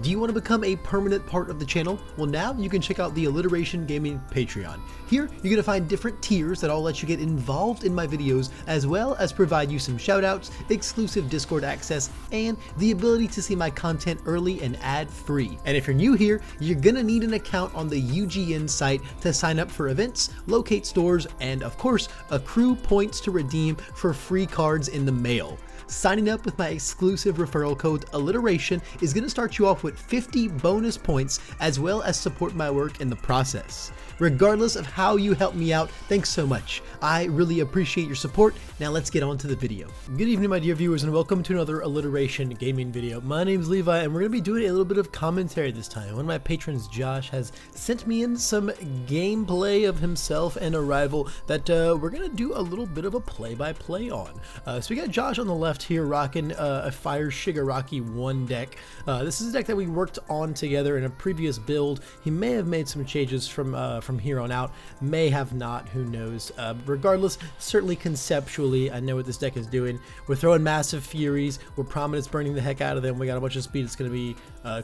Do you want to become a permanent part of the channel? Well, now you can check out the Alliteration Gaming Patreon. Here, you're going to find different tiers that all let you get involved in my videos, as well as provide you some shoutouts, exclusive Discord access, and the ability to see my content early and ad-free. And if you're new here, you're going to need an account on the UGN site to sign up for events, locate stores, and of course, accrue points to redeem for free cards in the mail. Signing up with my exclusive referral code Alliteration is going to start you off with 50 bonus points, as well as support my work in the process. Regardless of how you help me out, thanks so much. I really appreciate your support. Now let's get on to the video. Good evening, my dear viewers, and welcome to another Alliteration gaming video. My name's Levi, and we're going to be doing a little bit of commentary this time. One of my patrons, Josh, has sent me in some gameplay of himself and a rival that we're going to do a little bit of a play-by-play on. So we got Josh on the left here rocking a Fire Shigaraki 1 deck. This is a deck that we worked on together in a previous build. He may have made some changes from here on out, may have not, who knows. Regardless, certainly conceptually, I know what this deck is doing. We're throwing massive Furies, we're Prominence burning the heck out of them, we got a bunch of speed, it's going to be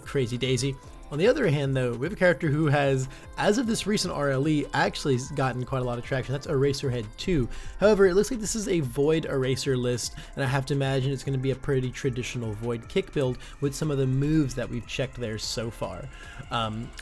crazy daisy. On the other hand, though, we have a character who has, as of this recent RLE, actually gotten quite a lot of traction. That's Eraserhead 2. However, it looks like this is a Void Eraser list, and I have to imagine it's going to be a pretty traditional Void kick build with some of the moves that we've checked there so far.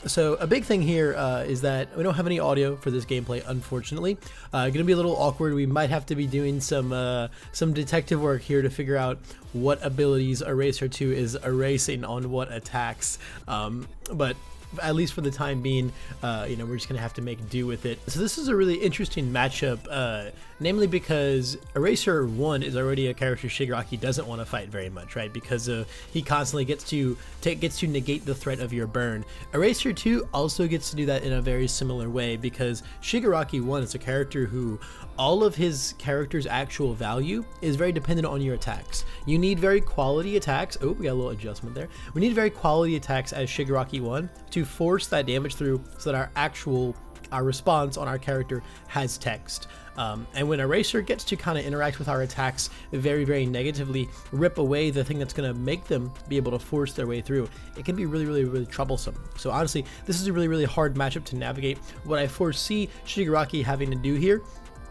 So a big thing here is that we don't have any audio for this gameplay, unfortunately. Going to be a little awkward. We might have to be doing some detective work here to figure out what abilities Eraser 2 is erasing on what attacks. But at least for the time being, we're just gonna have to make do with it. So this is a really interesting matchup, namely because Eraser 1 is already a character Shigaraki doesn't want to fight very much, right? Because he constantly gets to negate the threat of your burn. Eraser 2 also gets to do that in a very similar way, because Shigaraki 1 is a character who all of his character's actual value is very dependent on your attacks. You need very quality attacks. Oh, we got a little adjustment there. We need very quality attacks as Shigaraki 1 to force that damage through so that our response on our character has text. And when Eraser gets to kind of interact with our attacks very, very negatively, rip away the thing that's going to make them be able to force their way through, it can be really, really, really troublesome. So honestly, this is a really, really hard matchup to navigate. What I foresee Shigaraki having to do here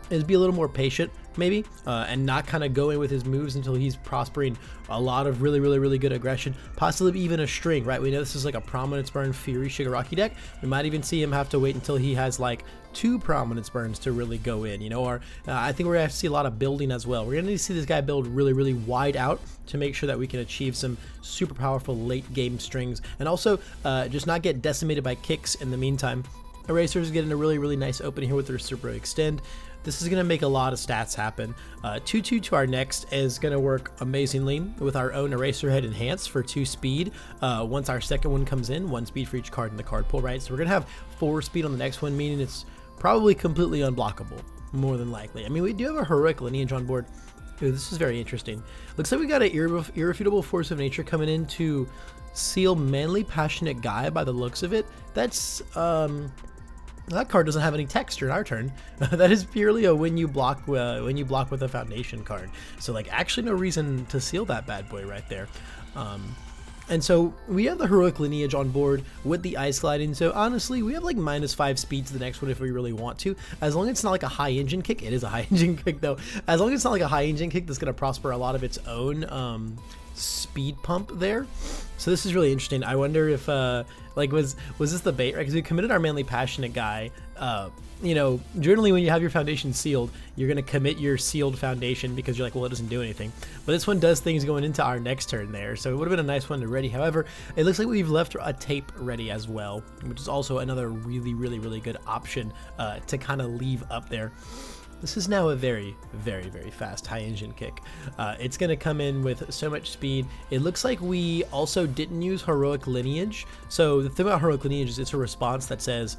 is be a little more patient, maybe, and not kind of go in with his moves until he's prospering a lot of really, really, really good aggression, possibly even a string, right? We know this is like a Prominence Burn Fury Shigaraki deck. We might even see him have to wait until he has like 2 Prominence Burns to really go in, you know, or I think we're gonna have to see a lot of building as well. We're gonna need to see this guy build really, really wide out to make sure that we can achieve some super powerful late game strings, and also just not get decimated by kicks in the meantime. Eraser's getting a really, really nice opening here with their Super Extend. This is going to make a lot of stats happen. 2-2 to our next is going to work amazingly with our own Eraserhead Enhance for 2 speed. Once our second one comes in, 1 speed for each card in the card pool, right? So we're going to have 4 speed on the next one, meaning it's probably completely unblockable, more than likely. I mean, we do have a Heroic Lineage on board. Ooh, this is very interesting. Looks like we got an Irrefutable Force of Nature coming in to seal Manly Passionate Guy by the looks of it. That's, that card doesn't have any text in our turn. That is purely a when you block with a foundation card. So like actually no reason to seal that bad boy right there. And so we have the Heroic Lineage on board with the Ice Gliding. So honestly, we have like -5 speed to the next one if we really want to. As long as it's not like a high engine kick. It is a high engine kick though. As long as it's not like a high engine kick that's going to prosper a lot of its own speed pump there. So this is really interesting. I wonder if like was this the bait, right? Because we committed our Manly Passionate Guy. You know, generally when you have your foundation sealed, you're going to commit your sealed foundation because you're like, well, it doesn't do anything. But this one does things going into our next turn there. So it would have been a nice one to ready. However, it looks like we've left a tape ready as well, which is also another really, really, really good option to kind of leave up there. This is now a very, very, very fast high engine kick. It's going to come in with so much speed. It looks like we also didn't use Heroic Lineage. So the thing about Heroic Lineage is it's a response that says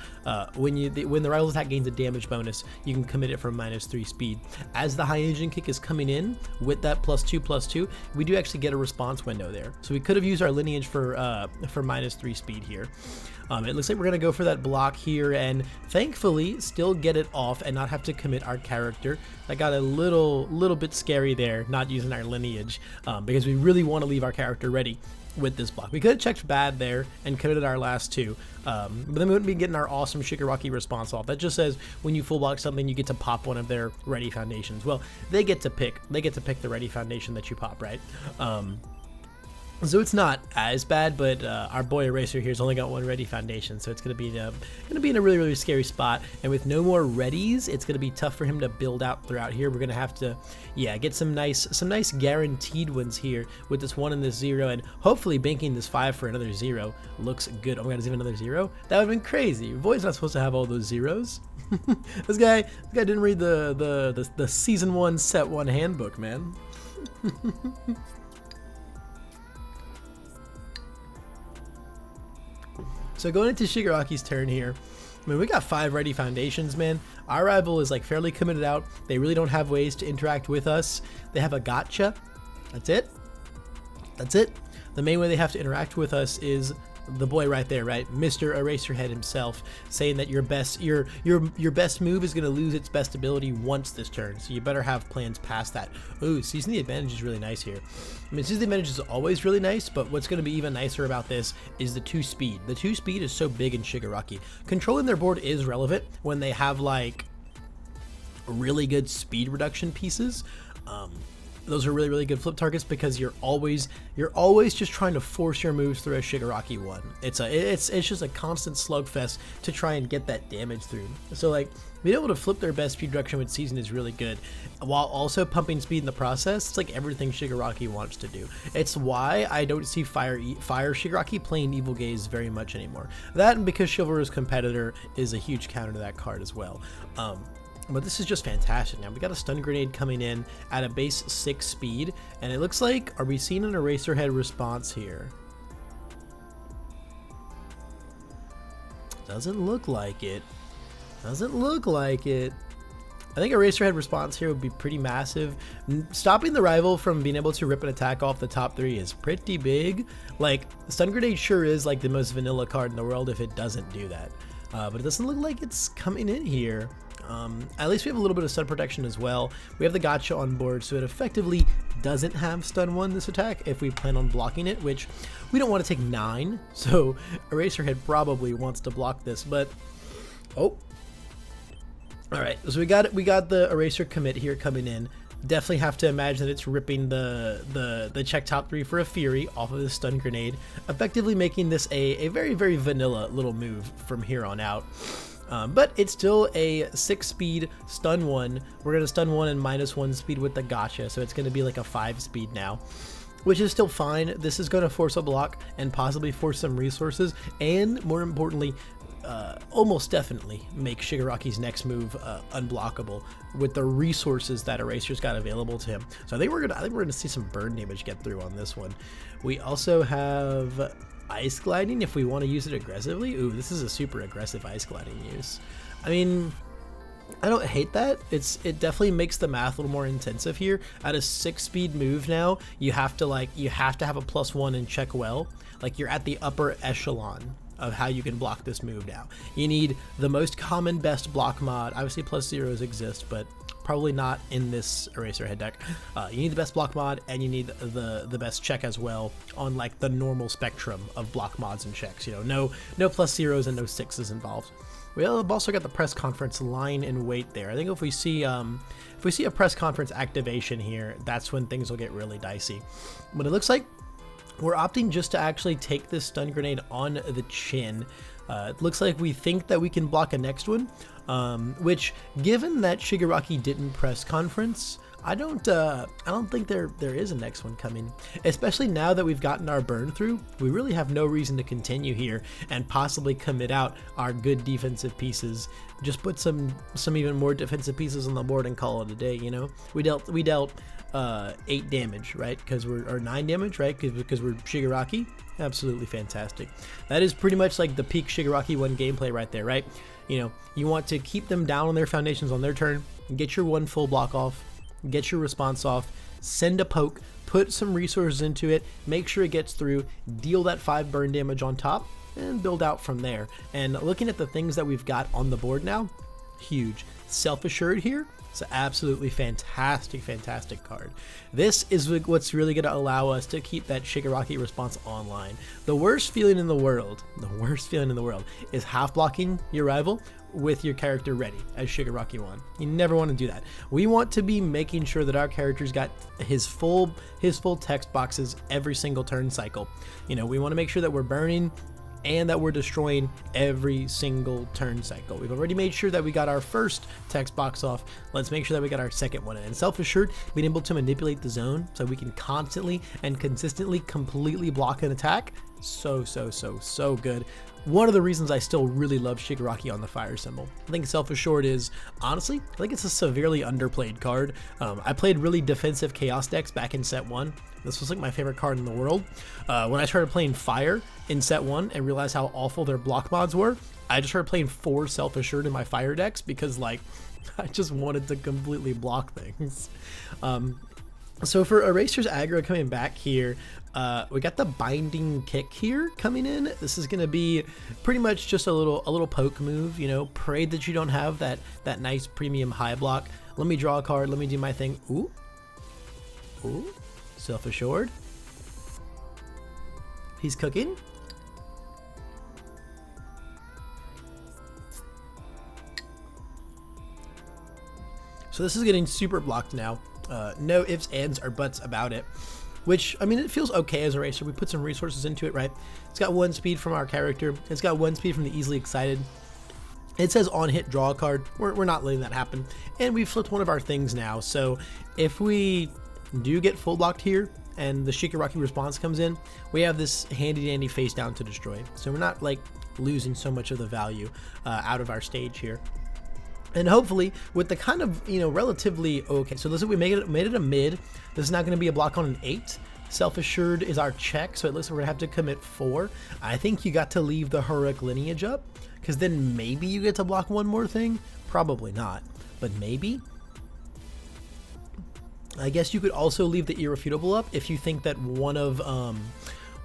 when the rival attack gains a damage bonus, you can commit it for -3 speed. As the high engine kick is coming in with that +2/+2, we do actually get a response window there. So we could have used our Lineage for -3 speed here. It looks like we're going to go for that block here and thankfully still get it off and not have to commit our character. That got a little bit scary there, not using our Lineage, because we really want to leave our character ready. with this block. We could have checked bad there and committed our last 2, but then we wouldn't be getting our awesome Shigaraki response off. That just says when you full block something, you get to pop one of their ready foundations. Well, they get to pick the ready foundation that you pop, right? So it's not as bad, but our boy Eraser here's only got 1 ready foundation, so it's gonna be in a really, really scary spot. And with no more readies, it's gonna be tough for him to build out throughout here. We're gonna have to, get some nice guaranteed ones here with this 1 and this 0, and hopefully banking this 5 for another 0 looks good. Oh my god, is even another 0? That would've been crazy. Void's not supposed to have all those zeros. This guy didn't read the season 1 set 1 handbook, man. So going into Shigaraki's turn here, I mean, we got 5 ready foundations, man. Our rival is like fairly committed out. They really don't have ways to interact with us. They have a gotcha. That's it. The main way they have to interact with us is the boy right there, right? Mr. Eraserhead himself, saying that your best move is going to lose its best ability once this turn, so you better have plans past that. Ooh, Seizing the Advantage is really nice here. I mean, Seizing the Advantage is always really nice, but what's going to be even nicer about this is the 2 speed. The 2 speed is so big in Shigaraki. Controlling their board is relevant when they have like really good speed reduction pieces. Those are really, really good flip targets because you're always just trying to force your moves through a Shigaraki 1. It's just a constant slugfest to try and get that damage through. So like being able to flip their best speed reduction with Season is really good, while also pumping speed in the process. It's like everything Shigaraki wants to do. It's why I don't see Fire Shigaraki playing Evil Gaze very much anymore. That, and because Chivalrous Competitor is a huge counter to that card as well. But this is just fantastic. Now we got a stun grenade coming in at a base 6 speed, and it looks like, are we seeing an Eraserhead response here? Doesn't look like it. I think Eraserhead response here would be pretty massive. Stopping the rival from being able to rip an attack off the top 3 is pretty big. Like, stun grenade sure is like the most vanilla card in the world if it doesn't do that. But it doesn't look like it's coming in here. At least we have a little bit of stun protection as well. We have the gotcha on board, so it effectively doesn't have stun 1 this attack if we plan on blocking it, which we don't want to take 9, so Eraserhead probably wants to block this, but oh. Alright, so we got the Eraser commit here coming in. Definitely have to imagine that it's ripping the check top 3 for a Fury off of the stun grenade, effectively making this a very, very vanilla little move from here on out. But it's still a 6 speed stun 1. We're going to stun 1 and -1 speed with the gotcha, so it's going to be like a 5 speed now, which is still fine. This is going to force a block and possibly force some resources, and more importantly, almost definitely make Shigaraki's next move unblockable with the resources that Eraser's got available to him. So I think we're gonna see some burn damage get through on this one. We also have Ice Gliding if we want to use it aggressively. Ooh, this is a super aggressive Ice Gliding use. I mean, I don't hate that. It definitely makes the math a little more intensive here. At a 6 speed move now, you have to have a +1 and check well. Like, you're at the upper echelon of how you can block this move now. You need the most common best block mod. Obviously +0s exist, but probably not in this Eraserhead deck. You need the best block mod, and you need the best check as well on like the normal spectrum of block mods and checks. You know, no +0s and no 6s involved. We've also got the press conference line and wait there. I think if we see a press conference activation here, that's when things will get really dicey. But it looks like we're opting just to actually take this stun grenade on the chin. It looks like we think that we can block a next one, which, given that Shigaraki didn't press conference, I don't think there is a next one coming. Especially now that we've gotten our burn through, we really have no reason to continue here and possibly commit out our good defensive pieces. Just put some even more defensive pieces on the board and call it a day. You know, we dealt 8 damage, right? Or 9 damage, right? Because we're Shigaraki. Absolutely fantastic. That is pretty much like the peak Shigaraki 1 gameplay right there, right? You know, you want to keep them down on their foundations on their turn, get your 1 full block off, get your response off, send a poke, put some resources into it, make sure it gets through, deal that 5 burn damage on top, and build out from there. And looking at the things that we've got on the board now, huge. Self-assured here, it's an absolutely fantastic card. This is what's really going to allow us to keep that Shigaraki response online. The worst feeling in the world is half blocking your rival with your character ready as Shigaraki 1. You never want to do that. We want to be making sure that our character's got his full text boxes every single turn cycle. You know, we want to make sure that we're burning and that we're destroying every single turn cycle. We've already made sure that we got our first text box off. Let's make sure that we got our second one in. And self-assured, being able to manipulate the zone so we can constantly and consistently completely block an attack. So good. One of the reasons I still really love Shigaraki on the fire symbol. I think self-assured is, honestly, I think it's a severely underplayed card. I played really defensive chaos decks back in set 1. This was like my favorite card in the world. When I started playing fire in set 1 and realized how awful their block mods were, I just started playing 4 self-assured in my fire decks because like I just wanted to completely block things. So for Eraser's aggro coming back here, we got the binding kick here coming in. This is going to be pretty much just a little poke move, you know, pray that you don't have that nice premium high block. Let me draw a card, let me do my thing. Ooh, self-assured. He's cooking. So this is getting super blocked now. No ifs, ands, or buts about it. Which, I mean, it feels okay as Eraser. We put some resources into it, right? It's got 1 speed from our character. It's got 1 speed from the easily excited. It says on hit, draw a card. We're not letting that happen. And we flipped one of our things now. So if we do get full blocked here and the Shigaraki response comes in, we have this handy dandy face down to destroy. So we're not like losing so much of the value out of our stage here. And hopefully with the kind of, you know, relatively okay. So listen, we made it a mid. This is not going to be a block on an 8. Self-assured is our check, so it looks like we're gonna have to commit 4. I think you got to leave the heroic lineage up, because then maybe you get to block one more thing. Probably not, but maybe. I guess you could also leave the irrefutable up if you think that one of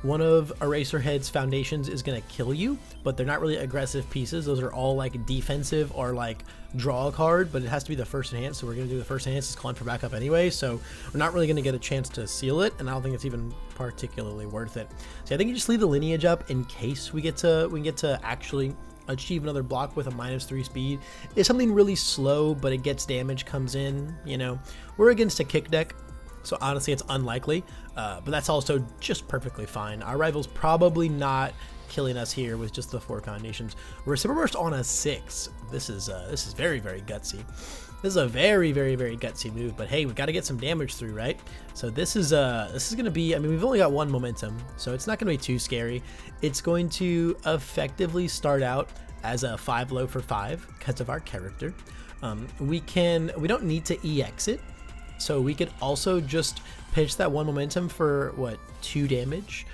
Eraserhead's foundations is going to kill you, but they're not really aggressive pieces. Those are all like defensive or like draw a card, but it has to be the first enhance, so we're going to do the first enhance. It's calling for backup anyway, so we're not really going to get a chance to seal it, and I don't think it's even particularly worth it. So I think you just leave the lineage up in case we get to actually achieve another block with a -3 speed. It's something really slow, but it gets damage, comes in, you know. We're against a kick deck, so honestly it's unlikely, but that's also just perfectly fine. Our rival's probably not killing us here with just the 4 foundations. Reciprocal Burst on a 6. This is very, very gutsy. This is a very, very, very gutsy move, but hey, we got to get some damage through, right? So this is going to be, I mean, we've only got 1 momentum, so it's not going to be too scary. It's going to effectively start out as a 5 low for 5 because of our character. We don't need to EX it, so we could also just pitch that 1 momentum for what, 2 damage.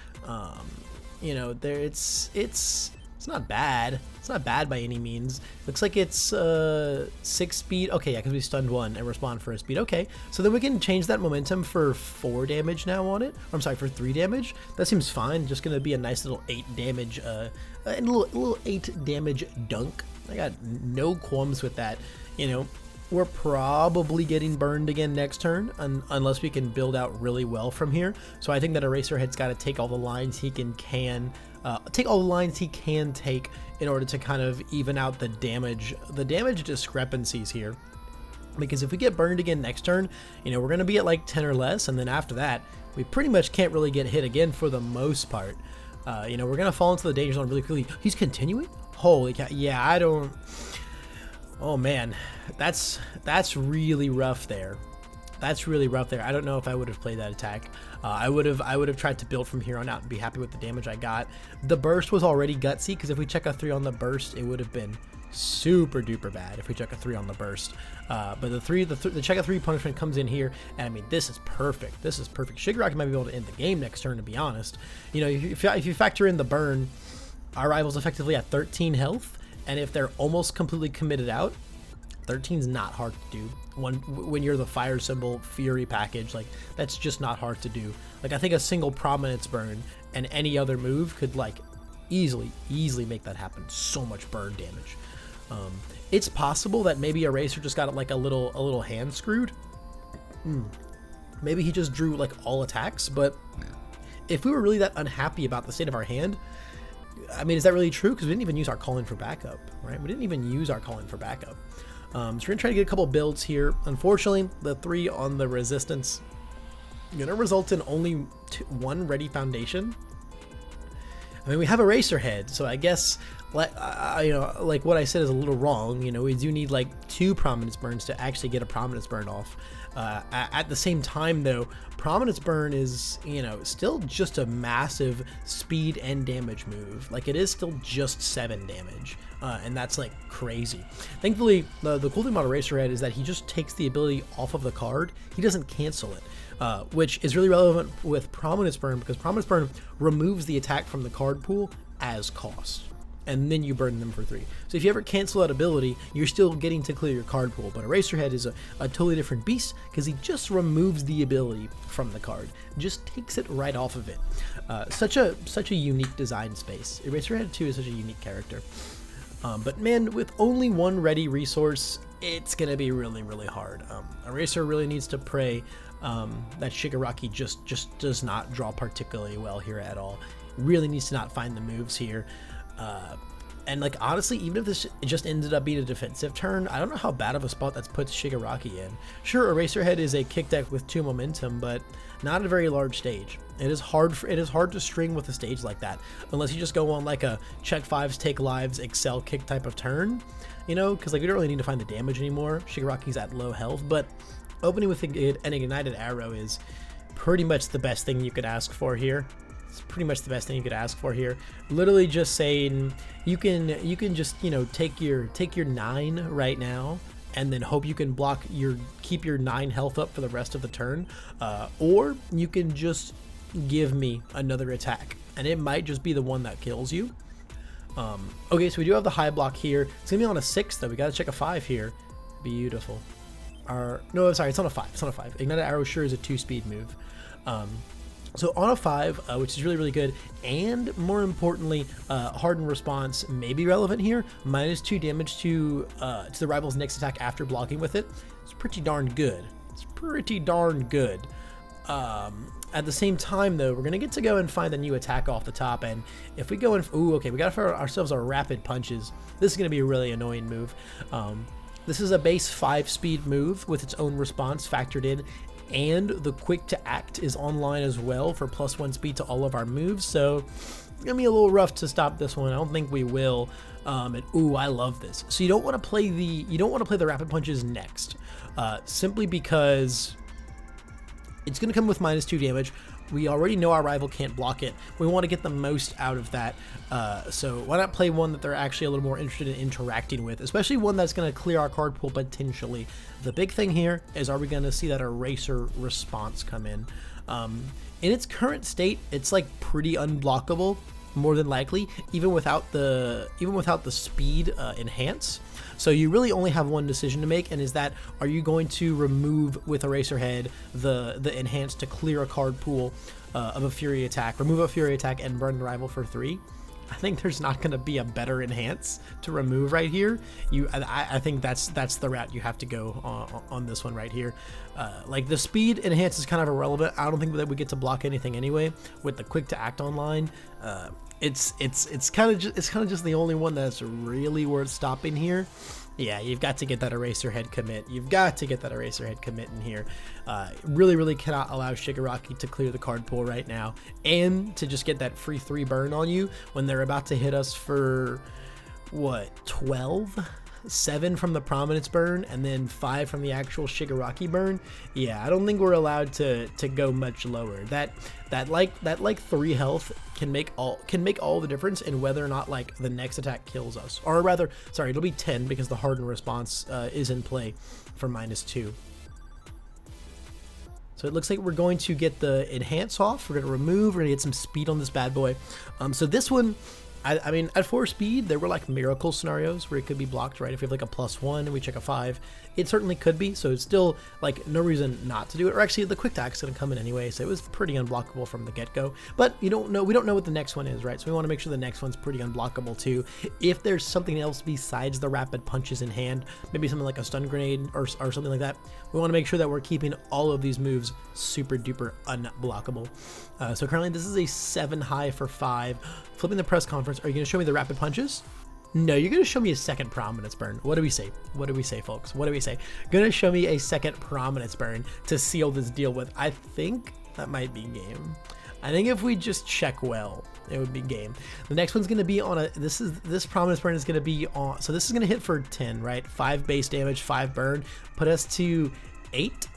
You know, there it's not bad. It's not bad by any means. Looks like it's 6 speed. Okay, yeah, because we stunned 1 and respond for a speed. Okay, so then we can change that momentum for 4 damage now on it. I'm sorry, for 3 damage. That seems fine. Just gonna be a nice little 8 damage, a little 8 damage dunk. I got no qualms with that. You know, we're probably getting burned again next turn unless we can build out really well from here. So I think that Eraserhead's got to take all the lines he can take in order to kind of even out the damage discrepancies here. Because if we get burned again next turn, you know, we're going to be at like 10 or less, and then after that, we pretty much can't really get hit again for the most part. You know, we're going to fall into the danger zone really quickly. He's continuing? Holy cow. Yeah, I don't... Oh man, that's really rough there. That's really rough there. I don't know if I would have played that attack. I would have tried to build from here on out and be happy with the damage I got. The burst was already gutsy because if we check a 3 on the burst, it would have been super duper bad if we check a 3 on the burst. But the check a 3 punishment comes in here, and I mean, this is perfect. This is perfect. Shigaraki might be able to end the game next turn, to be honest. You know, if you factor in the burn, our rival's effectively at 13 health. And if they're almost completely committed out, 13's not hard to do. When you're the fire symbol Fury package, like that's just not hard to do. Like I think a single prominence burn and any other move could like easily make that happen. So much burn damage. It's possible that maybe Eraser just got like a little hand screwed. Maybe he just drew like all attacks, but if we were really that unhappy about the state of our hand, I mean, is that really true? Because we didn't even use our call in for backup, right? We didn't even use our call in for backup. So we're gonna try to get a couple builds here. Unfortunately, the 3 on the resistance gonna result in only 1 ready foundation. I mean, we have Eraser Head, so I guess like you know, like what I said is a little wrong. You know, we do need like 2 Prominence Burns to actually get a Prominence Burn off. At the same time, though, Prominence Burn is, you know, still just a massive speed and damage move. Like, it is still just 7 damage, and that's like crazy. Thankfully, the cool thing about Eraserhead is that he just takes the ability off of the card. He doesn't cancel it, which is really relevant with Prominence Burn, because Prominence Burn removes the attack from the card pool as cost, and then you burn them for 3. So if you ever cancel that ability, you're still getting to clear your card pool. But Eraserhead is a totally different beast, because he just removes the ability from the card, just takes it right off of it. Such a unique design space. Eraserhead 2 is such a unique character. But man, with only 1 ready resource, it's gonna be really, really hard. Eraser really needs to pray that Shigaraki just does not draw particularly well here at all. Really needs to not find the moves here. And like, honestly, even if this just ended up being a defensive turn, I don't know how bad of a spot that's puts Shigaraki in. Sure, Eraserhead is a kick deck with 2 momentum, but not a very large stage. It is hard to string with a stage like that, unless you just go on like a check 5s, take lives, excel kick type of turn, you know, because like we don't really need to find the damage anymore. Shigaraki's at low health, but opening with an ignited arrow is pretty much the best thing you could ask for here. It's pretty much the best thing you could ask for here. Literally just saying you can just, you know, take your 9 right now, and then hope you can keep your 9 health up for the rest of the turn, or you can just give me another attack, and it might just be the one that kills you. Okay, so we do have the high block here. It's gonna be on a 6 though. We gotta check a 5 here. Beautiful. No, sorry, it's on a 5. It's on a 5. Ignited Arrow sure is a 2-speed move. So on a 5, which is really, really good, and more importantly, Hardened Response may be relevant here. -2 damage to the rival's next attack after blocking with it. It's pretty darn good. It's pretty darn good. At the same time, though, we're gonna get to go and find a new attack off the top, and if we go in, ooh, okay, we got for ourselves our Rapid Punches. This is gonna be a really annoying move. This is a base 5-speed move with its own response factored in, and the quick to act is online as well for +1 speed to all of our moves, so it's gonna be a little rough to stop this one. I don't think we will. And ooh, I love this. So you don't want to play the Rapid Punches next, simply because it's gonna come with -2 damage. We already know our rival can't block it. We want to get the most out of that. So why not play one that they're actually a little more interested in interacting with, especially one that's going to clear our card pool potentially. The big thing here is, are we going to see that Eraser Response come in? In its current state, it's like pretty unblockable, more than likely, even without the speed enhance. So you really only have one decision to make, and is that, are you going to remove with Eraserhead the enhance to clear a card pool of a Fury attack, remove a Fury attack, and burn the rival for 3? I think there's not going to be a better enhance to remove right here. I think that's the route you have to go on this one right here. Like, the speed enhance is kind of irrelevant. I don't think that we get to block anything anyway with the quick to act online. It's kind of just the only one that's really worth stopping here. Yeah, you've got to get that Eraserhead commit. You've got to get that Eraserhead commit in here. Really cannot allow Shigaraki to clear the card pool right now, and to just get that free 3 burn on you when they're about to hit us for, what, 12? 7 from the Prominence burn, and then 5 from the actual Shigaraki burn. Yeah, I don't think we're allowed to go much lower. That 3 health can make all the difference in whether or not like the next attack kills us. Or rather, sorry, it'll be 10 because the Hardened Response is in play for -2. So it looks like we're going to get the enhance off. We're going to remove. We're going to get some speed on this bad boy. So this one, I mean, at 4 speed, there were like miracle scenarios where it could be blocked, right? If we have like a +1 and we check a 5, it certainly could be. So it's still like no reason not to do it. Or actually, the quick attack's gonna come in anyway, so it was pretty unblockable from the get-go. But you don't know, we don't know what the next one is, right? So we want to make sure the next one's pretty unblockable too. If there's something else besides the rapid punches in hand, maybe something like a stun grenade or something like that, we want to make sure that we're keeping all of these moves super duper unblockable. So currently, this is a 7 high for 5. Flipping the press conference, are you going to show me the rapid punches? No, you're going to show me a second prominence burn. What do we say? What do we say, folks? What do we say? Going to show me a second prominence burn to seal this deal with. I think that might be game. I think if we just check well, it would be game. The next one's going to be on a, this prominence burn is going to be on, so this is going to hit for 10, right? 5 base damage, 5 burn, put us to 8.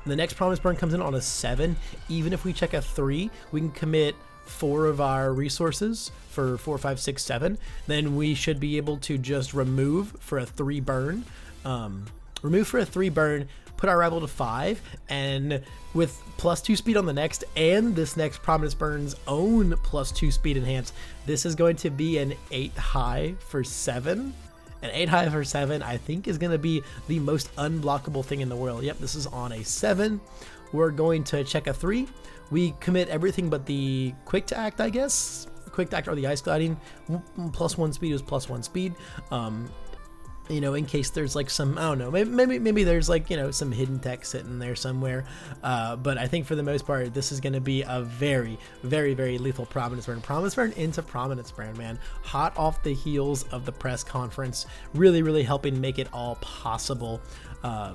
The next prominence burn comes in on a 7. Even if we check a 3, we can commit 4 of our resources for 4, 5, 6, 7. Then we should be able to just remove for a 3 burn. Remove for a 3 burn, put our rival to 5, and with +2 speed on the next, and this next prominence burn's own +2 speed enhance, this is going to be an 8 high for 7. An 8 high for 7, I think, is going to be the most unblockable thing in the world. Yep, this is on a 7. We're going to check a 3. We commit everything but the quick to act, I guess. Quick to act or the ice gliding. +1 speed is +1 speed. You know, in case there's like some, I don't know, maybe there's like, you know, some hidden tech sitting there somewhere. But I think for the most part, this is going to be a very, very, very lethal prominence burn. Prominence burn into prominence burn, man. Hot off the heels of the press conference, really, really helping make it all possible.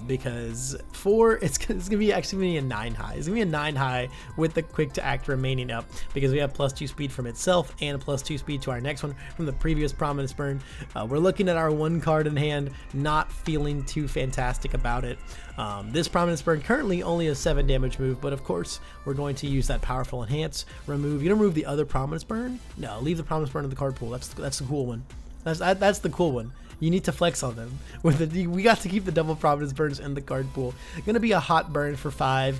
Because 4, it's gonna be actually a 9 high. It's gonna be a 9 high with the quick to act remaining up because we have +2 speed from itself and +2 speed to our next one from the previous prominence burn. We're looking at our 1 card in hand, not feeling too fantastic about it. This prominence burn currently only a 7 damage move, but of course we're going to use that powerful enhance. Remove. You don't remove the other prominence burn. No, leave the prominence burn in the card pool. That's the cool one. That's the cool one. You need to flex on them. We got to keep the double prominence burns in the card pool. Gonna be a hot burn for 5.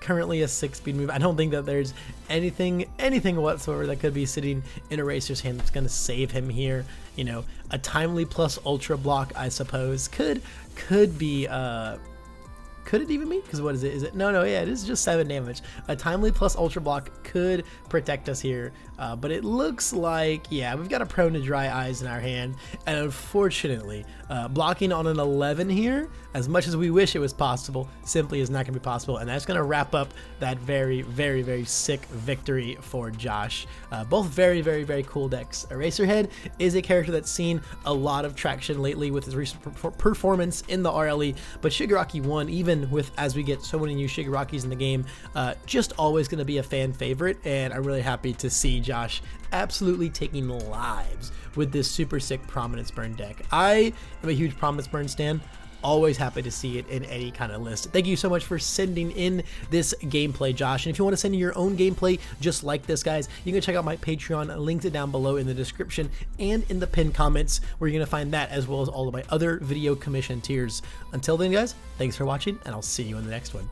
Currently a 6 speed move. I don't think that there's anything whatsoever that could be sitting in Eraser's hand that's gonna save him here. You know, a timely plus ultra block, I suppose, could be. Could it even be? Because what is it? Is it? No, yeah, it is just 7 damage. A timely plus ultra block could protect us here, but it looks like, yeah, we've got a prone to dry eyes in our hand, and unfortunately, blocking on an 11 here, as much as we wish it was possible, simply is not going to be possible, and that's going to wrap up that very, very, very sick victory for Josh. Both very, very, very cool decks. Eraserhead is a character that's seen a lot of traction lately with his recent performance in the RLE, but Shigaraki 1, even with as we get so many new Shigarakis in the game, just always going to be a fan favorite, and I'm really happy to see Josh absolutely taking lives with this super sick prominence burn deck. I am a huge prominence burn stan. Always happy to see it in any kind of list. Thank you so much for sending in this gameplay, Josh. And if you want to send in your own gameplay just like this, guys, you can check out my Patreon. Linked it down below in the description and in the pinned comments, where you're going to find that as well as all of my other video commission tiers. Until then, guys, thanks for watching, and I'll see you in the next one.